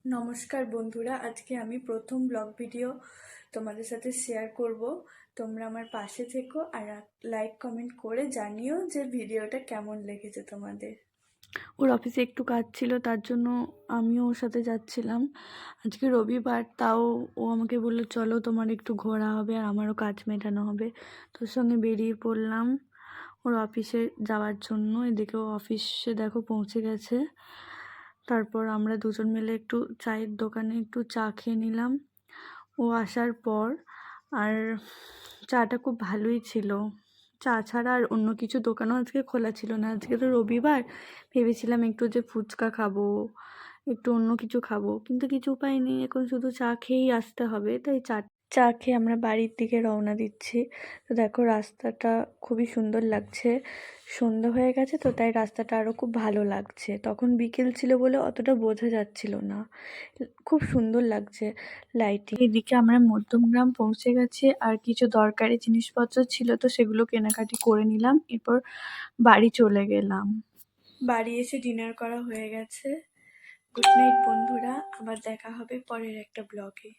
নমস্কার বন্ধুরা, আজকে আমি প্রথম ব্লগ ভিডিও তোমাদের সাথে শেয়ার করব। তোমরা আমার পাশে থেকো আর লাইক কমেন্ট করে জানিও যে ভিডিওটা কেমন লেগেছে তোমাদের। ওর অফিসে একটু কাজ ছিল, তার জন্য আমিও ওর সাথে যাচ্ছিলাম। আজকে রবিবার, তাও ও আমাকে বললো চলো তোমার একটু ঘোরা হবে আর আমারও কাজ মেটানো হবে। তোর সঙ্গে বেরিয়ে পড়লাম ওর অফিসে যাওয়ার জন্য। এদিকে ও অফিসে দেখো পৌঁছে গেছে। তারপর আমরা দুজন মিলে একটু চায়ের দোকানে একটু চা খেয়ে নিলাম ও আসার পর। আর চাটা খুব ভালোই ছিল। চা ছাড়া আর অন্য কিছু দোকানও আজকে খোলা ছিল না। আজকে তো রবিবার, ভেবেছিলাম একটু যে ফুচকা খাবো, একটু অন্য কিছু খাবো, কিন্তু কিছু উপায় নেই, এখন শুধু চা খেয়েই আসতে হবে। তাই চা খেয়ে আমরা বাড়ির দিকে রওনা দিচ্ছি। তো দেখো রাস্তাটা খুবই সুন্দর লাগছে, সন্ধ্যা হয়ে গেছে তো তাই রাস্তাটা আরও খুব ভালো লাগছে। তখন বিকেল ছিল বলে অতটা বোঝা যাচ্ছিল না, খুব সুন্দর লাগছে লাইটিং। এদিকে আমরা মধ্যমগ্রাম পৌঁছে গেছি, আর কিছু দরকারি জিনিসপত্র ছিল তো সেগুলো কেনাকাটি করে নিলাম। এরপর বাড়ি চলে গেলাম। বাড়ি এসে ডিনার করা হয়ে গেছে। গুড নাইট বন্ধুরা, আবার দেখা হবে পরের একটা ব্লগে।